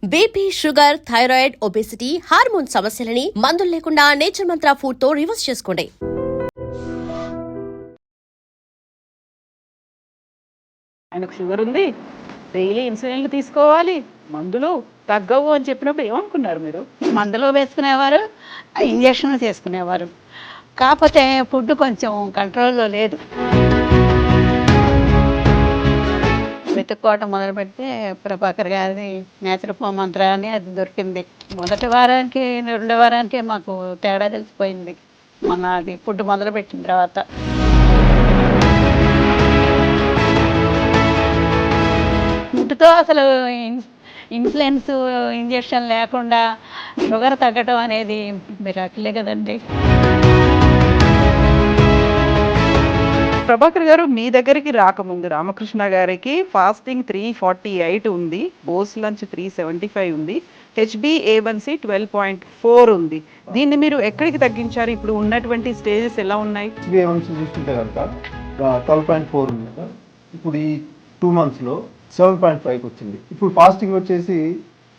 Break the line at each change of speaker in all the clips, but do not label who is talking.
BP, sugar, thyroid, obesity, hormone సమస్యలని మందులు లేకుండా నేచర్ మంత్ర ఫుడ్ తో రివర్స్ చేసుకోండి.
ఆయనకు షుగర్ ఉంది, డైలీ ఇన్సులిన్లు తీసుకోవాలి, మందులు తగ్గవు అని చెప్పినప్పుడు ఏమనుకున్నారు మీరు?
మందులు వేసుకునేవారు, ఇంజక్షన్లు చేసుకునేవారు. కాకపోతే ఫుడ్ కొంచెం కంట్రోల్లో లేదు. వెతుక్కోవటం మొదలు పెడితే ప్రభాకర్ గారి నేత్రపో మంత్ర అని అది దొరికింది. మొదటి వారానికి రెండో వారానికే మాకు తేడా తెలిసిపోయింది. మన అది ఫుడ్ మొదలు పెట్టిన తర్వాత ఫుడ్తో అసలు ఇన్సులిన్స్ ఇంజక్షన్ లేకుండా షుగర్ తగ్గటం అనేది మిరాకిలే కదండి.
ప్రభాకర్ గారు మీ దగ్గరికి రాకముందు రామకృష్ణ గారికి ఫాస్టింగ్ 348 ఉంది, బోస్ లంచ్ 375 ఉంది, HbA1c 12.4 ఉంది. దీన్ని మీరు ఎక్కడికి తగ్గించారు? ఇప్పుడు ఉన్నటువంటి స్టేజెస్ ఎలా ఉన్నాయి?
HbA1c చూస్తుంటే కనుక 12.4 ఉంది కదా, ఇప్పుడు ఈ 2 monthsలో 7.5 వచ్చింది. ఇప్పుడు ఫాస్టింగ్ వచ్చేసి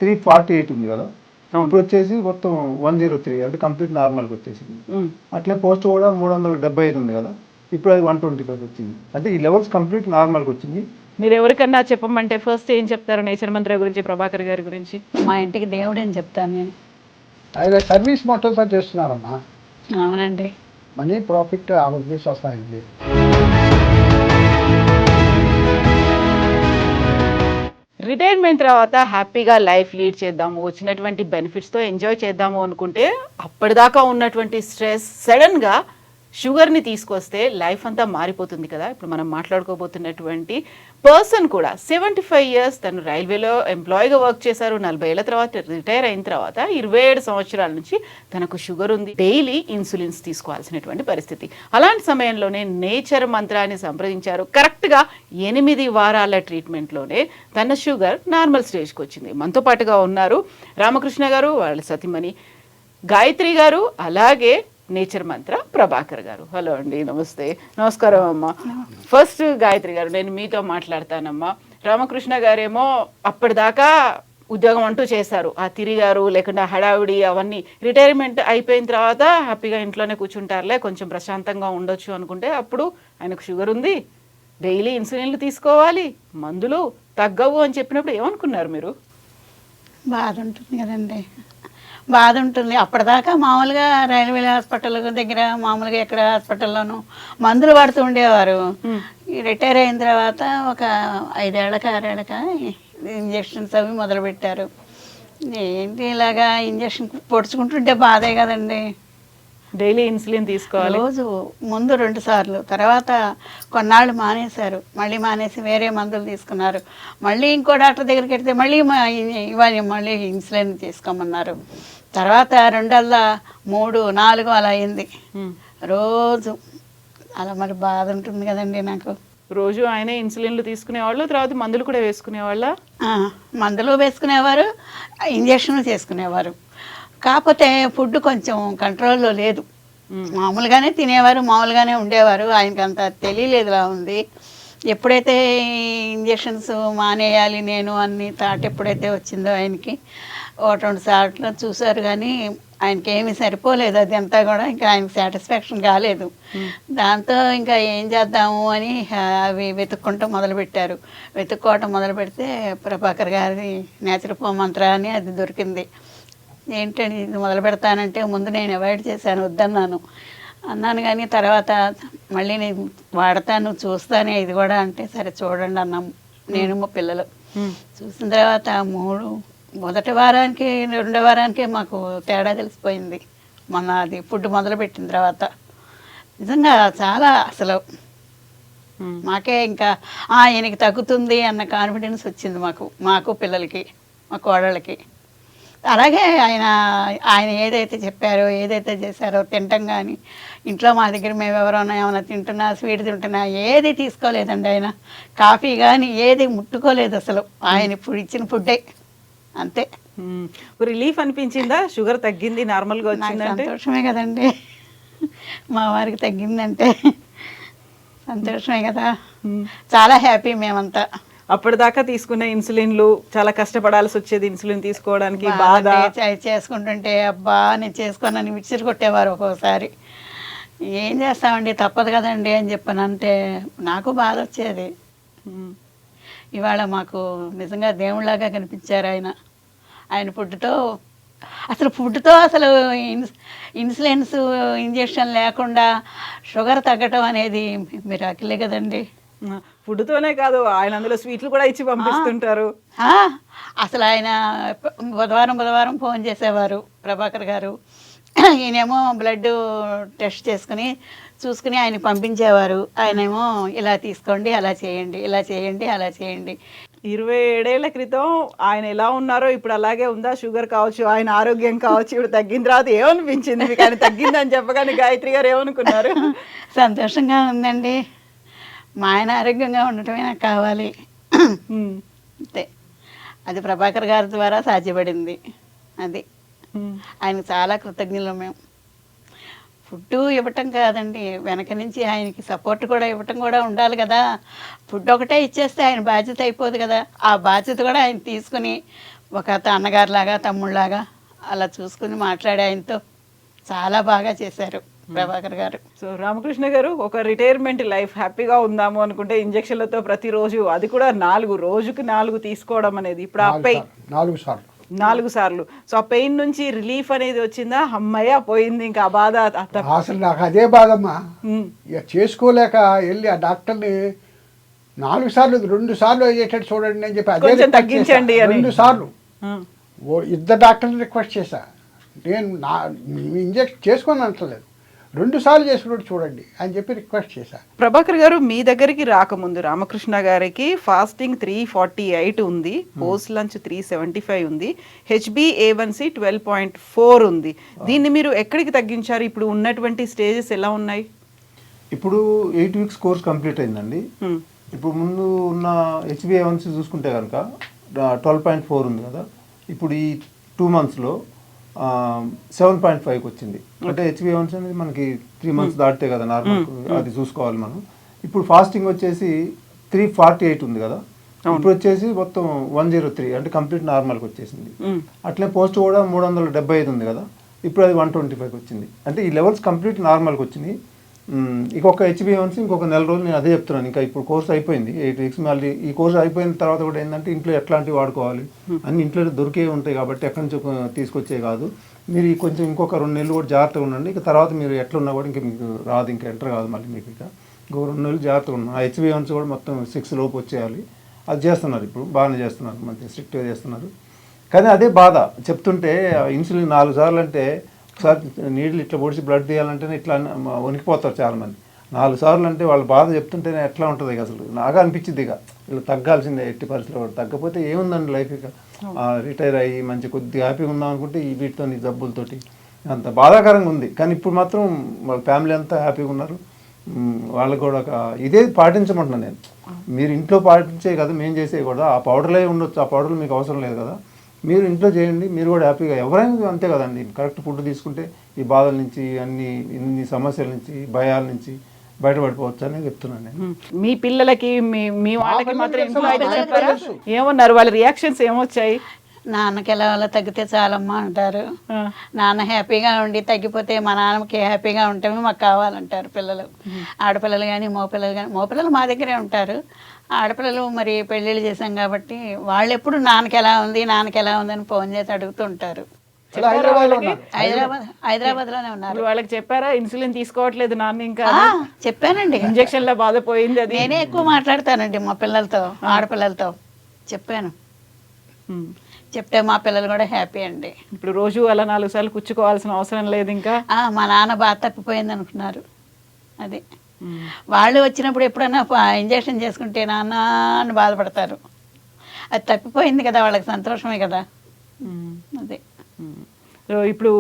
348 ఉంది కదా, ఇప్పుడు వచ్చేసి మొత్తం 103 అంటే కంప్లీట్ నార్మల్కి వచ్చేసింది. అట్లే పోస్ట్ కూడా 375 ఉంది కదా, ఇప్పుడు అది 125 వచ్చింది. అంటే ఈ లెవెల్స్ కంప్లీట్ నార్మల్కి వచ్చింది.
మీరు ఎవరికన్నా చెప్పమంటే ఫస్ట్ ఏం చెప్తారు నేచర్ మంత్ర గురించి, ప్రభాకర్ గారి గురించి?
మా ఇంటికి దేవుడు అని చెప్తాను నేను.
ఆయన సర్వీస్ మోటోతో చేస్తున్నారమ్మా.
అవునండి.
మనీ ప్రాఫిట్ ఆమె వస్తాయండి.
రిటైర్మెంట్ తర్వాత హ్యాపీగా లైఫ్ లీడ్ చేద్దాము, వచ్చినటువంటి బెనిఫిట్స్తో ఎంజాయ్ చేద్దాము అనుకుంటే అప్పటిదాకా ఉన్నటువంటి స్ట్రెస్ సడన్గా షుగర్ని తీసుకొస్తే లైఫ్ అంతా మారిపోతుంది కదా. ఇప్పుడు మనం మాట్లాడుకోబోతున్నటువంటి పర్సన్ కూడా 75 years, తను రైల్వేలో ఎంప్లాయీగా వర్క్ చేశారు. 40 ఏళ్ల తర్వాత రిటైర్ అయిన తర్వాత 27 సంవత్సరాల నుంచి తనకు షుగర్ ఉంది, డైలీ ఇన్సులిన్స్ తీసుకోవాల్సినటువంటి పరిస్థితి. అలాంటి సమయంలోనే నేచర్ మంత్రాన్ని సంప్రదించారు. కరెక్ట్గా 8 వారాల ట్రీట్మెంట్లోనే తన షుగర్ నార్మల్ స్టేజ్కి వచ్చింది. మనతో పాటుగా ఉన్నారు రామకృష్ణ గారు, వాళ్ళ సతీమణి గాయత్రి గారు, అలాగే నేచర్ మంత్ర ప్రభాకర్ గారు. హలో అండి, నమస్తే. నమస్కారం అమ్మా. ఫస్ట్ గాయత్రి గారు, నేను మీతో మాట్లాడతానమ్మా. రామకృష్ణ గారేమో అప్పటిదాకా ఉద్యోగం అంటూ చేశారు, ఆ తిరిగారు, లేకుండా హడావిడి అవన్నీ. రిటైర్మెంట్ అయిపోయిన తర్వాత హ్యాపీగా ఇంట్లోనే కూర్చుంటారులే, కొంచెం ప్రశాంతంగా ఉండొచ్చు అనుకుంటే అప్పుడు ఆయనకు షుగర్ ఉంది, డైలీ ఇన్సులిన్లు తీసుకోవాలి, మందులు తగ్గవు అని చెప్పినప్పుడు ఏమనుకున్నారు మీరు?
బాధ ఉంటుంది కదండి, బాధ ఉంటుంది. అప్పటిదాకా మామూలుగా రైల్వే హాస్పిటల్ దగ్గర మామూలుగా ఎక్కడ హాస్పిటల్లోనూ మందులు పడుతూ ఉండేవారు. రిటైర్ అయిన తర్వాత ఒక 5 ఏళ్ళక 6 ఏళ్ళక ఇంజక్షన్స్ అవి మొదలుపెట్టారు. ఏంటి ఇలాగా ఇంజక్షన్ పొడుచుకుంటుంటే బాధే కదండి.
డైలీ ఇన్సులిన్ తీసుకోవాలి,
రోజు ముందు 2 సార్లు, తర్వాత కొన్నాళ్ళు మానేశారు, మళ్ళీ మానేసి వేరే మందులు తీసుకున్నారు. మళ్ళీ ఇంకో డాక్టర్ దగ్గరికి వెళ్తే మళ్ళీ ఇవన్నీ మళ్ళీ ఇన్సులిన్ తీసుకోమన్నారు. తర్వాత 2 3 4 అలా అయింది రోజు. అలా మరి బాధ ఉంటుంది కదండి నాకు.
రోజు ఆయనే ఇన్సులిన్లు తీసుకునేవాళ్ళు, తర్వాత మందులు కూడా వేసుకునేవాళ్ళ?
మందులు వేసుకునేవారు, ఇంజక్షన్లు చేసుకునేవారు. కాకపోతే ఫుడ్ కొంచెం కంట్రోల్లో లేదు. మామూలుగానే తినేవారు, మామూలుగానే ఉండేవారు. ఆయనకి అంత తెలియలేదులా ఉంది. ఎప్పుడైతే ఇంజక్షన్స్ మానేయాలి నేను అన్ని థాట్ ఎప్పుడైతే వచ్చిందో ఆయనకి 1-2 సార్లు చూశారు, కానీ ఆయనకి ఏమీ సరిపోలేదు. అది అంతా కూడా ఇంకా ఆయనకి సాటిస్ఫాక్షన్ కాలేదు. దాంతో ఇంకా ఏం చేద్దాము అని అవి వెతుక్కోవటం మొదలు పెడితే ప్రభాకర్ గారి నేత్రపో మంత్ర అని అది దొరికింది. ఏంటండి ఇది మొదలు పెడతానంటే ముందు నేను అవాయిడ్ చేశాను, అన్నాను. కానీ తర్వాత మళ్ళీ నేను వాడతాను, చూస్తానే ఇది కూడా అంటే సరే చూడండి అన్నాము నేను మా పిల్లలు. చూసిన తర్వాత మొదటి వారానికి రెండో వారానికే మాకు తేడా తెలిసిపోయింది. మన అది ఫుడ్ మొదలు పెట్టిన తర్వాత నిజంగా చాలా అసలు మాకే ఇంకా ఈయనకి తగ్గుతుంది అన్న కాన్ఫిడెన్స్ వచ్చింది మాకు పిల్లలకి, మా కోడళ్ళకి. అలాగే ఆయన ఏదైతే చెప్పారో ఏదైతే చేశారో తింటాం. కానీ ఇంట్లో మా దగ్గర మేము ఎవరైనా ఏమైనా తింటున్నా, స్వీట్ తింటున్నా ఏది తీసుకోలేదండి. ఆయన కాఫీ కానీ ఏది ముట్టుకోలేదు అసలు. ఆయన ఇప్పుడు ఇచ్చిన ఫుడ్డే అంతే.
రిలీఫ్ అనిపించిందా? షుగర్ తగ్గింది, నార్మల్గా వచ్చిందంటే
సంతోషమే కదండి. మా వారికి తగ్గిందంటే సంతోషమే కదా, చాలా హ్యాపీ మేమంతా.
అప్పటిదాకా తీసుకున్న ఇన్సులిన్లు చాలా కష్టపడాల్సి వచ్చేది ఇన్సులిన్ తీసుకోవడానికి, బాధ.
చేసుకుంటుంటే అబ్బా నేను చేసుకోనని మిక్సర్ కొట్టేవారు ఒక్కొక్కసారి. ఏం చేస్తామండి, తప్పదు కదండి అని చెప్పానంటే నాకు బాధ వచ్చేది.
ఉమ్.
ఇవాళ మాకు నిజంగా దేవుళ్ళలాగా కనిపించారు ఆయన ఫుడ్తో. అసలు ఇన్సులిన్స్ ఇంజెక్షన్ లేకుండా షుగర్ తగ్గటం అనేది మిరాకిలే కదండి.
ఫుడ్తోనే కాదు, ఆయన అందులో స్వీట్లు కూడా ఇచ్చి పంపిస్తుంటారు.
అసలు ఆయన బుధవారం ఫోన్ చేసేవారు ప్రభాకర్ గారు. ఈయనేమో బ్లడ్ టెస్ట్ చూసుకుని ఆయన పంపించేవారు. ఆయనేమో ఇలా తీసుకోండి, అలా చేయండి, ఇలా చేయండి, అలా చేయండి.
27 ఏళ్ల క్రితం ఆయన ఎలా ఉన్నారో ఇప్పుడు అలాగే ఉందా? షుగర్ కావచ్చు, ఆయన ఆరోగ్యం కావచ్చు, ఇప్పుడు తగ్గిన తర్వాత ఏమనిపించింది మీకు? ఆయన తగ్గిందని చెప్పగానే గాయత్రి గారు ఏమనుకున్నారు?
సంతోషంగా ఉందండి. మా ఆయన ఆరోగ్యంగా ఉండటమే నాకు కావాలి. అంతే, అది ప్రభాకర్ గారి ద్వారా సాధ్యపడింది. అది ఆయనకు చాలా కృతజ్ఞులు మేము. ఫుడ్ ఇవ్వటం కాదండి, వెనక నుంచి ఆయనకి సపోర్ట్ కూడా ఇవ్వటం కూడా ఉండాలి కదా. ఫుడ్ ఒకటే ఇచ్చేస్తే ఆయన బాధ్యత అయిపోదు కదా. ఆ బాధ్యత కూడా ఆయన తీసుకుని ఒక అన్నగారిలాగా తమ్ముళ్ళలాగా అలా చూసుకుని మాట్లాడి ఆయనతో చాలా బాగా చేశారు ప్రభాకర్ గారు.
సో రామకృష్ణ గారు, ఒక రిటైర్మెంట్ లైఫ్ హ్యాపీగా ఉందాము అనుకుంటే ఇంజక్షన్లతో ప్రతిరోజు, అది కూడా 4 రోజుకి 4 తీసుకోవడం అనేది, ఇప్పుడు ఆ పెయిన్ 4 సార్లు. సో ఆ పెయిన్ నుంచి రిలీఫ్ అనేది వచ్చిందా? అమ్మయ్య పోయింది, ఇంకా ఆ బాధ.
అసలు నాకు అదే బాధమ్మా. ఇక చేసుకోలేక వెళ్ళి ఆ డాక్టర్ని 4 సార్లు 2 సార్లు అయ్యేటట్టు చూడండి అని చెప్పి అదే
తగ్గించండి
2 సార్లు ఇద్దరు డాక్టర్ని రిక్వెస్ట్ చేశా. నేను ఇంజెక్షన్ చేసుకొని అంటలేదు, 2 సార్లు చేసుకున్నట్టు చూడండి అని చెప్పి రిక్వెస్ట్ చేశా.
ప్రభాకర్ గారు, మీ దగ్గరికి రాకముందు రామకృష్ణ గారికి ఫాస్టింగ్ 348 ఉంది, పోస్ట్ లంచ్ 375 ఉంది, HbA1c 12.4 ఉంది. దీన్ని మీరు ఎక్కడికి తగ్గించారు? ఇప్పుడు ఉన్నటువంటి స్టేజెస్ ఎలా ఉన్నాయి?
ఇప్పుడు 8 వీక్స్ కోర్స్ కంప్లీట్ అయిందండి. ఇప్పుడు ముందు ఉన్న HbA1c చూసుకుంటే కనుక 12.4 ఉంది కదా. ఇప్పుడు ఈ 2 monthsలో 7.5కి వచ్చింది. అంటే HbA1c అనేది మనకి 3 months దాటితే కదా నార్మల్, అది చూసుకోవాలి మనం. ఇప్పుడు ఫాస్టింగ్ వచ్చేసి 348 ఉంది కదా, ఇప్పుడు వచ్చేసి మొత్తం 103, అంటే కంప్లీట్ నార్మల్కి వచ్చేసింది. అట్లే పోస్ట్ కూడా 375 ఉంది కదా, ఇప్పుడు అది 125కి వచ్చింది. అంటే ఈ లెవెల్స్ కంప్లీట్ నార్మల్కి వచ్చింది. ఇంకొక HbA1c ఇంకొక 4 రోజులు నేను అదే చెప్తున్నాను. ఇంకా ఇప్పుడు కోర్స్ అయిపోయింది 8 వీక్స్. మళ్ళీ ఈ కోర్స్ అయిపోయిన తర్వాత కూడా ఏంటంటే ఇంట్లో ఎట్లాంటివి వాడుకోవాలి అన్ని ఇంట్లో దొరికే ఉంటాయి కాబట్టి ఎక్కడి నుంచి తీసుకొచ్చే కాదు. మీరు కొంచెం ఇంకొక 2 నెలలు కూడా జాగ్రత్తగా ఉండండి. ఇక తర్వాత మీరు ఎట్లున్నా కూడా ఇంకా మీకు రాదు, ఇంకా ఎంటర్ కాదు మళ్ళీ మీకు. ఇక ఇంకో 2 నెలలు జాగ్రత్తగా ఉన్నాం. ఆ HbA1c కూడా మొత్తం 6 లోపు వచ్చేయాలి. అది చేస్తున్నారు, ఇప్పుడు బాగానే చేస్తున్నారు, మంచిగా స్ట్రిక్ట్గా చేస్తున్నారు. కానీ అదే బాధ చెప్తుంటే, ఇన్సులిన్ 4 సార్లు అంటే ఒకసారి నీళ్ళు ఇట్లా పొడిచి బ్లడ్ తీయాలంటేనే ఇట్లా వణికిపోతారు చాలామంది. 4 సార్లు అంటే వాళ్ళ బాధ చెప్తుంటేనే ఎట్లా ఉంటుంది ఇక. అసలు నాకు అనిపించింది ఇక వీళ్ళు తగ్గాల్సిందే ఎట్టి పరిస్థితిలో. తగ్గపోతే ఏముందండి లైఫ్. ఇక రిటైర్ అయ్యి మంచి కొద్దిగా హ్యాపీగా ఉందాం అనుకుంటే ఈ వీటితో ఈ జబ్బులతోటి అంత బాధాకరంగా ఉంది. కానీ ఇప్పుడు మాత్రం వాళ్ళ ఫ్యామిలీ అంతా హ్యాపీగా ఉన్నారు. వాళ్ళకు కూడా ఇదే పాటించమంటున్నాను నేను. మీరు ఇంట్లో పాటించే కదా మేము చేసే కూడా. ఆ పౌడర్లే ఉండొచ్చు, ఆ పౌడర్లు మీకు అవసరం లేదు కదా, మీరు ఇంట్లో చేయండి, మీరు కూడా హ్యాపీగా. ఎవరైనా అంతే కదండి, కరెక్ట్ ఫుడ్ తీసుకుంటే ఈ బాధల నుంచి ఇన్ని సమస్యల నుంచి భయాల నుంచి బయటపడిపోవచ్చు అని చెప్తున్నాను నేను.
మీ పిల్లలకి మీ వాళ్ళకి మాత్రం ఏమన్నారు? వాళ్ళ రియాక్షన్స్ ఏమొచ్చాయి?
నాన్నకి ఎలా వల్ల తగ్గితే చాలమ్మా అంటారు. నాన్న హ్యాపీగా ఉండి తగ్గిపోతే మా నాన్నకి హ్యాపీగా ఉంటే మాకు కావాలంటారు పిల్లలు. ఆడపిల్లలు కానీ మగపిల్లలు మా దగ్గరే ఉంటారు. ఆడపిల్లలు మరి పెళ్ళిళ్ళు చేశాం కాబట్టి వాళ్ళు ఎప్పుడు నాన్నకి ఎలా ఉంది అని ఫోన్ చేసి అడుగుతూ ఉంటారు. హైదరాబాద్లోనే ఉన్నారు.
వాళ్ళకి చెప్పారా ఇన్సులిన్ తీసుకోవట్లేదు నాన్న? ఇంకా
చెప్పానండి,
ఇంజక్షన్లో బాధపోయింది అది.
నేనే ఎక్కువ మాట్లాడతానండి మా పిల్లలతో, ఆడపిల్లలతో చెప్పాను. చెప్తే మా పిల్లలు కూడా హ్యాపీ అండి.
ఇప్పుడు రోజు అలా 4 సార్లు కూర్చుకోవాల్సిన అవసరం లేదు ఇంకా.
మా నాన్న బాగా తప్పిపోయింది అనుకున్నారు. అది వాళ్ళు వచ్చినప్పుడు ఎప్పుడైనా ఇంజక్షన్ చేసుకుంటే నాన్న అని బాధపడతారు. అది తప్పిపోయింది కదా, వాళ్ళకి సంతోషమే కదా. అదే
ఇప్పుడు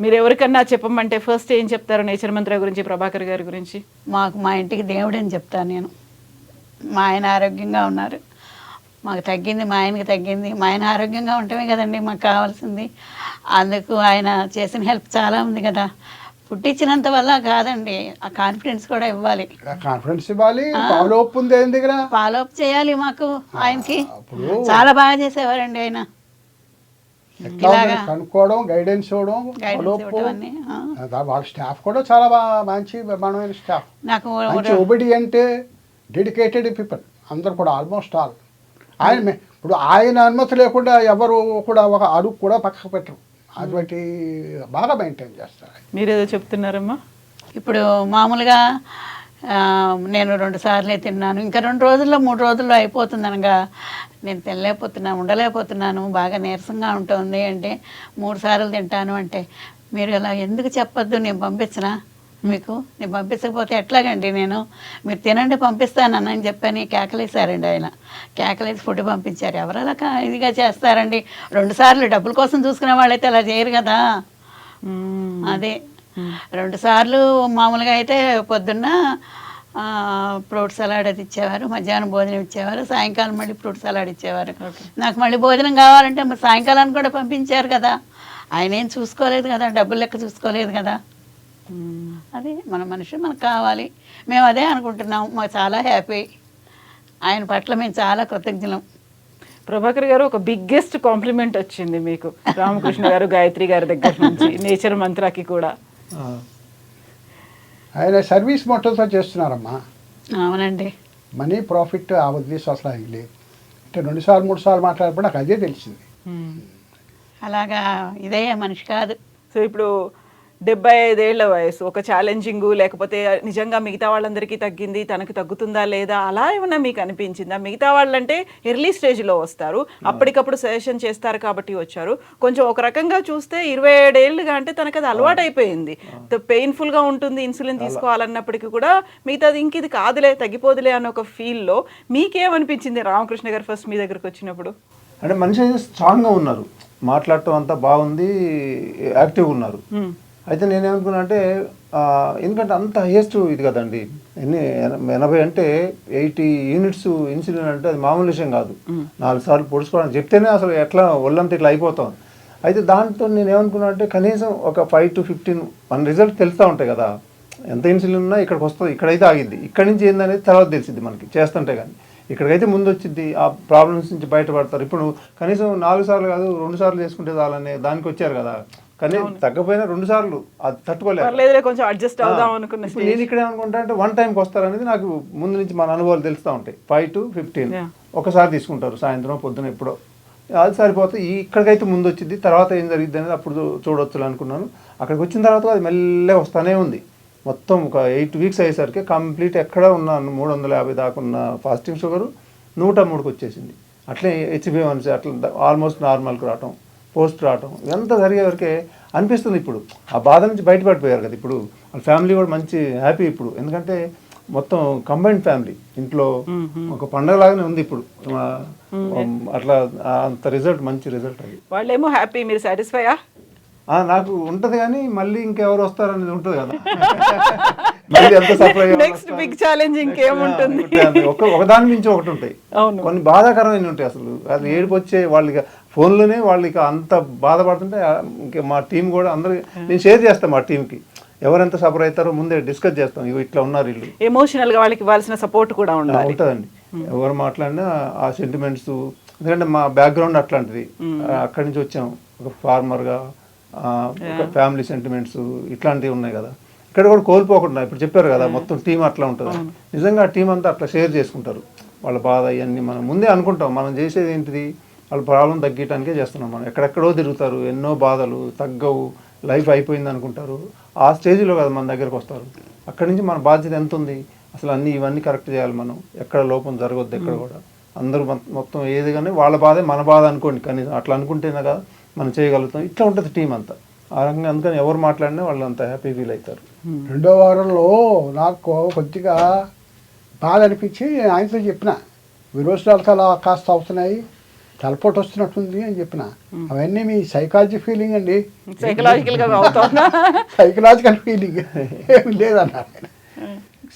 మీరు ఎవరికన్నా చెప్పమంటే ఫస్ట్ ఏం చెప్తారు? నేచర్ మంత్ర గురించి, ప్రభాకర్ గారి గురించి?
మా ఇంటికి దేవుడని చెప్తాను నేను. మా ఆయన ఆరోగ్యంగా ఉన్నారు, మాకు తగ్గింది, మా ఆయనకి తగ్గింది. మా ఆయన ఆరోగ్యంగా ఉండటమే కదండి మాకు కావాల్సింది. అందుకు ఆయన చేసిన హెల్ప్ చాలా ఉంది కదా. ఫుడ్ ఇచ్చినంత వల్ల కాదండి, ఆ కాన్ఫిడెన్స్ కూడా ఇవ్వాలి.
కాన్ఫిడెన్స్ ఇవ్వాలి, ఫాలో అప్ ఉంది ఆయన దగ్గర.
ఫాలో అప్ చేయాలి మాకు. ఆయనకి
అప్పుడు
చాలా బాగా చేసేవారండి ఆయన.
ఎట్లా ఉందని కనుక్కోవడం, గైడెన్స్ ఇవ్వడం, ఫాలో అప్.
ఇవ్వటం
వాళ్ళ స్టాఫ్ కూడా చాలా మంచి బ్రహ్మాండమైన స్టాఫ్.
నాకు
మంచి ఒబిడియంట్ డెడికేటెడ్ పీపుల్ అందరు కూడా, ఆల్మోస్ట్ ఆల్. ఆయన ఇప్పుడు ఆయన అనుమతి లేకుండా ఎవరు కూడా ఒక అడుగు కూడా పక్కకు పెట్టరు. అటువంటి బాగా మెయింటైన్ చేస్తారు.
మీరేదో చెప్తున్నారమ్మా.
ఇప్పుడు మామూలుగా నేను 2 సార్లే తిన్నాను, ఇంకా 2 రోజుల్లో 3 రోజుల్లో అయిపోతుంది అనగా నేను తినలేకపోతున్నాను, ఉండలేకపోతున్నాను, బాగా నీరసంగా ఉంటుంది అంటే 3 సార్లు తింటాను అంటే మీరు ఇలా ఎందుకు చెప్పొద్దు, నేను పంపించనా మీకు? నేను పంపించకపోతే ఎట్లాగండి, నేను మీరు తినండి పంపిస్తానని చెప్పని కేకలేసారండి ఆయన. కేకలేసి ఫుడ్ పంపించారు. ఎవరు అలా ఇదిగా చేస్తారండి? 2 సార్లు డబ్బుల కోసం చూసుకునే వాళ్ళైతే అలా చేయరు కదా. అదే 2 సార్లు మామూలుగా అయితే పొద్దున్న ఫ్రూట్ సలాడ్ అది ఇచ్చేవారు, మధ్యాహ్నం భోజనం ఇచ్చేవారు, సాయంకాలం మళ్ళీ ఫ్రూట్ సలాడ్ ఇచ్చేవారు. నాకు మళ్ళీ భోజనం కావాలంటే మరి సాయంకాలానికి కూడా పంపించారు కదా. ఆయన ఏం చూసుకోలేదు కదా, డబ్బులు లెక్క చూసుకోలేదు కదా. అదే మన మనిషి మనకు కావాలి, మేము అదే అనుకుంటున్నాం. మాకు చాలా హ్యాపీ, ఆయన పట్ల మేము చాలా కృతజ్ఞులం.
ప్రభాకర్ గారు, ఒక బిగ్గెస్ట్ కాంప్లిమెంట్ వచ్చింది మీకు రామకృష్ణ గారు, గాయత్రి గారి దగ్గర నుంచి నేచర్ మంత్రాకి కూడా.
ఆయన సర్వీస్ మోటోతో చేస్తున్నారమ్మా.
అవునండి.
మనీ ప్రాఫిట్ ఆ ఉద్దేశం అసలు ఆయన లేదు. అంటే 2 సార్లు 3 సార్లు మాట్లాడినప్పుడు నాకు అదే తెలిసింది.
అలాగా ఇదే మనిషి కాదు.
సో ఇప్పుడు 75 ఏళ్ల వయసు, ఒక ఛాలెంజింగ్, లేకపోతే నిజంగా మిగతా వాళ్ళందరికీ తగ్గింది, తనకి తగ్గుతుందా లేదా అలా ఏమన్నా మీకు అనిపించిందా? మిగతా వాళ్ళంటే ఎర్లీ స్టేజ్లో వస్తారు, అప్పటికప్పుడు సజెషన్ చేస్తారు కాబట్టి వచ్చారు. కొంచెం ఒక రకంగా చూస్తే 27 ఏళ్ళుగా అంటే తనకు అది అలవాటు అయిపోయింది. పెయిన్ఫుల్గా ఉంటుంది ఇన్సులిన్ తీసుకోవాలన్నప్పటికీ కూడా మిగతాది ఇంక ఇది కాదులే, తగ్గిపోదులే అన్న ఒక ఫీల్లో మీకేమనిపించింది రామకృష్ణ గారు ఫస్ట్ మీ దగ్గరకు వచ్చినప్పుడు?
అంటే మనిషి అయితే స్ట్రాంగ్గా ఉన్నారు, మాట్లాడటం అంతా బాగుంది, యాక్టివ్గా ఉన్నారు. అయితే నేనేమనుకున్నా అంటే ఎందుకంటే అంత హైయెస్ట్ ఇది కదండి, 80 అంటే 80 యూనిట్స్ ఇన్సులిన్ అంటే అది మామూలు విషయం కాదు. 4 సార్లు పొడుచుకోవడానికి చెప్తేనే అసలు ఎట్లా ఒళ్ళంతా ఇట్లా అయిపోతాం. అయితే దాంతో నేను ఏమనుకున్నా అంటే కనీసం ఒక 5 to 15 మన రిజల్ట్ తెలుస్తూ ఉంటాయి కదా, ఎంత ఇన్సులిన్ ఉన్నా ఇక్కడికి వస్తుంది, ఇక్కడైతే ఆగిద్ది, ఇక్కడి నుంచి ఏందనేది తర్వాత తెలిసిద్ది మనకి చేస్తుంటే. కానీ ఇక్కడికైతే ముందు వచ్చింది, ఆ ప్రాబ్లమ్స్ నుంచి బయటపడతారు. ఇప్పుడు కనీసం 4 సార్లు కాదు 2 సార్లు చేసుకుంటే చాలనే దానికి వచ్చారు కదా. కానీ తగ్గపోయినా 2 సార్లు అది తట్టుకోలేదు,
కొంచెం అడ్జస్ట్ అవుదాం అనుకున్నా.
నేను ఇక్కడ ఏమనుకుంటా అంటే 1 టైంకి వస్తారనేది నాకు ముందు నుంచి మన అనుభవాలు తెలుస్తూ ఉంటాయి. 5 to 15 ఒకసారి తీసుకుంటారు, సాయంత్రం పొద్దున ఎప్పుడో, అది సరిపోతే ఇక్కడికైతే ముందు వచ్చింది, తర్వాత ఏం జరిగింది అనేది అప్పుడు చూడవచ్చు అనుకున్నాను. అక్కడికి వచ్చిన తర్వాత అది మెల్లగా వస్తూనే ఉంది. మొత్తం ఒక 8 వీక్స్ అయ్యేసరికి కంప్లీట్ ఎక్కడ ఉన్నాను 350 దాకా ఉన్న ఫాస్టింగ్ షుగరు 103కి వచ్చేసింది. అట్లే HbA1c అట్లా ఆల్మోస్ట్ నార్మల్కి రావటం, పోస్ట్ రావటం, ఇదంతా జరిగేవరకే అనిపిస్తుంది. ఇప్పుడు ఆ బాధ నుంచి బయటపడిపోయారు కదా. ఇప్పుడు వాళ్ళ ఫ్యామిలీ కూడా మంచి హ్యాపీ ఇప్పుడు, ఎందుకంటే మొత్తం కంబైన్డ్ ఫ్యామిలీ, ఇంట్లో ఒక పండగ లాగానే ఉంది ఇప్పుడు. అట్లా అంత రిజల్ట్, మంచి రిజల్ట్ అది.
వాళ్ళేమో హ్యాపీ, మీరు సాటిస్ఫైయా?
నాకు ఉంటది కానీ మళ్ళీ ఇంకెవరు వస్తారనేది ఉంటుంది కదా. మళ్ళీ ఎంత సఫర్
నెక్స్ట్ బిగ్ ఛాలెంజ్ ఇంకేముంటుంది?
ఒకదాని మించి ఒకటి ఉంటాయి, కొన్ని బాధాకరమైన ఉంటాయి. అసలు అది ఏడుపు వచ్చే వాళ్ళకి ఫోన్లోనే వాళ్ళకి అంత బాధపడుతుంటే ఇంకా మా టీం కూడా అందరూ నేను షేర్ చేస్తాను. మా టీంకి ఎవరెంత సఫర్ అవుతారో ముందే డిస్కస్ చేస్తాం. ఇవి ఇట్లా ఉన్నారు వీళ్ళు,
ఎమోషనల్గా వాళ్ళకి ఇవ్వాల్సిన సపోర్ట్ కూడా
ఉంటుందండి. ఎవరు మాట్లాడినా ఆ సెంటిమెంట్స్, ఎందుకంటే మా బ్యాక్గ్రౌండ్ అట్లాంటిది, అక్కడి నుంచి వచ్చాం, ఒక ఫార్మర్గా ఫ్యామిలీ సెంటిమెంట్స్ ఇట్లాంటివి ఉన్నాయి కదా. ఇక్కడ కూడా కోల్పోకుండా ఇప్పుడు చెప్పారు కదా, మొత్తం టీం అట్లా ఉంటుంది. నిజంగా ఆ టీం అంతా అట్లా షేర్ చేసుకుంటారు వాళ్ళ బాధ. ఇవన్నీ మనం ముందే అనుకుంటాం, మనం చేసేది ఏంటిది వాళ్ళ ప్రాబ్లం తగ్గటానికే చేస్తున్నాం. మనం ఎక్కడెక్కడో తిరుగుతారు, ఎన్నో బాధలు తగ్గవు, లైఫ్ అయిపోయింది అనుకుంటారు. ఆ స్టేజ్లో కదా మన దగ్గరకు వస్తారు. అక్కడి నుంచి మన బాధ్యత ఎంత ఉంది, అసలు ఇవన్నీ కరెక్ట్ చేయాలి మనం, ఎక్కడ లోపం జరగొద్దు ఎక్కడ కూడా. అందరూ మొత్తం ఏది కానీ వాళ్ళ బాధే మన బాధ అనుకోండి, కనీసం అట్లా అనుకుంటేనే కదా మనం చేయగలుగుతాం. ఇట్లా ఉంటుంది టీం అంతా ఆ రకంగా. అందుకని ఎవరు మాట్లాడినా వాళ్ళు అంత హ్యాపీ ఫీల్ అవుతారు.
2వ వారంలో నాకు కొద్దిగా బాధ అనిపించి ఆయనతో చెప్పిన, విరోచనాలు అలా కాస్త అవుతున్నాయి, తలపోటు వస్తున్నట్టుంది అని చెప్పిన. అవన్నీ మీ సైకాలజీ ఫీలింగ్ అండి, సైకలాజికల్ ఫీలింగ్ ఏమి లేదన్నారు.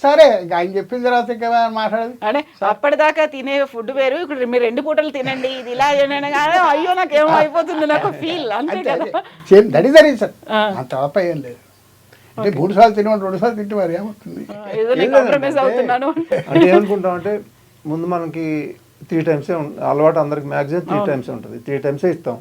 సరే ఆయన చెప్పిన తర్వాత ఇంకా మాట్లాడదు.
అంటే అప్పటిదాకా తినే ఫుడ్ వేరు, ఇప్పుడు మీరు 2 పూటలు తినండి ఇది ఇలా అయ్యో నాకేమో అయిపోతుంది నాకు ఫీల్, అంతే కదా.
దట్ ఈస్ ద రీజన్, అంత తప్ప ఏం లేదు. అంటే 3 సార్లు తినమని 2 సార్లు తింటే మరి ఏమవుతుంది?
ఏదో నేను కాంప్రమైజ్ అవుతున్నాను
అంటే ఏమనుకుంటాం అంటే ముందు మనకి 3 టైమ్సే అలవాటు అందరికి మ్యాక్సిమం 3 టైమ్సే ఉంటుంది. 3 టైమ్సే ఇస్తాం,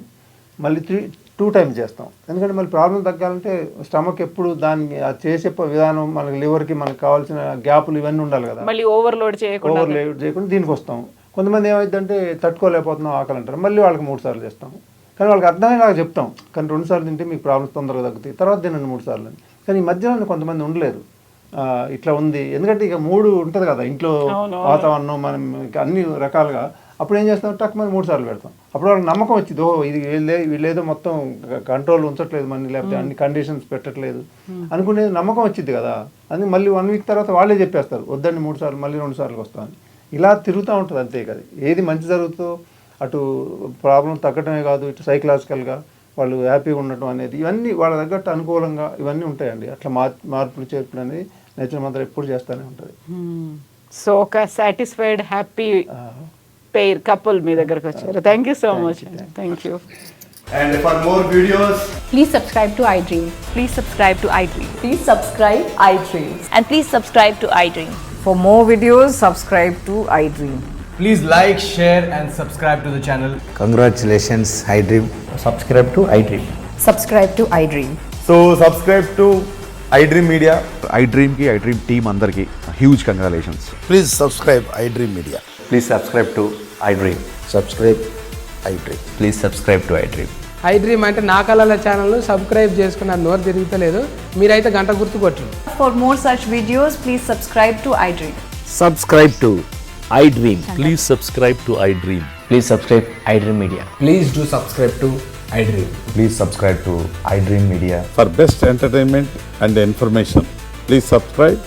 మళ్ళీ 2 టైమ్స్ చేస్తాం. ఎందుకంటే మళ్ళీ ప్రాబ్లం తగ్గాలంటే స్టమక్ ఎప్పుడు దాన్ని చేసే విధానం మనకి లివర్కి మనకు కావాల్సిన గ్యాపులు ఇవన్నీ ఉండాలి కదా.
మళ్ళీ ఓవర్లోడ్ చేయకుండా
దీనికి వస్తాం. కొంతమంది ఏమైందంటే తట్టుకోలేకపోతున్నాం ఆకలి అంటారు, మళ్ళీ వాళ్ళకి 3 సార్లు చేస్తాం. కానీ వాళ్ళకి అర్థమయ్యేలాగా చెప్తాం, కానీ 2 సార్లు తింటే మీకు ప్రాబ్లమ్స్ తొందరగా తగ్గుతాయి, తర్వాత తినండి 3 సార్లు అని. కానీ ఈ మధ్యలో కొంతమంది ఉండలేరు, ఇట్లా ఉంది. ఎందుకంటే ఇక 3 ఉంటుంది కదా ఇంట్లో వాతావరణం, మనం అన్ని రకాలుగా. అప్పుడు ఏం చేస్తాం, టక్ మరి 3 సార్లు పెడతాం. అప్పుడు వాళ్ళకి నమ్మకం వచ్చింది, ఇది వీళ్ళేదో మొత్తం కంట్రోల్ ఉంచట్లేదు మన, లేకపోతే అన్ని కండిషన్స్ పెట్టట్లేదు అనుకునే నమ్మకం వచ్చింది కదా. అది మళ్ళీ 1 వీక్ తర్వాత వాళ్ళే చెప్పేస్తారు, వద్దండి 3 సార్లు మళ్ళీ 2 సార్లు వస్తామని. ఇలా తిరుగుతూ ఉంటుంది అంతే కదా. ఏది మంచి జరుగుతుందో అటు ప్రాబ్లం తగ్గటమే కాదు, ఇటు సైకలాజికల్గా వాళ్ళు హ్యాపీగా ఉండటం అనేది, ఇవన్నీ వాళ్ళ తగ్గట్టు అనుకూలంగా ఇవన్నీ ఉంటాయండి. అట్లా మార్పులు చేర్పులు అనేది నేచర్ మంత్రం ఎప్పుడు చేస్తూనే ఉంటుంది.
సో ఒక సాటిస్ఫైడ్ హ్యాపీ పెయిర్ కపుల్ మీ దగ్గరకు వచ్చారు. Thank you so much. Thank you.
And for more videos,
Please subscribe to iDream.
Please subscribe to iDream.
Please subscribe iDream.
And please subscribe to iDream.
For more videos, subscribe to iDream.
please like, share and subscribe to the channel.
Congratulations, iDream.
Subscribe to iDream.
Subscribe to iDream.
So subscribe to iDream Media.
iDream ki iDream team andarki huge congratulations.
Please subscribe iDream Media.
Please subscribe to iDream.
Subscribe iDream.
Please subscribe to iDream.
iDream అంటే నా కళల channel subscribe చేసుకున్న నోరు తిరుగుతలేదు, మీరైతే గంట గుర్తు కొట్టండి.
For more such videos, please subscribe to iDream.
Subscribe to iDream.
Please subscribe to iDream.
Please subscribe iDream Media.
Please do subscribe to iDream.
Please subscribe to iDream Media.
For best entertainment and information, please subscribe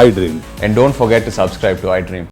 iDream.
And don't forget to subscribe to iDream.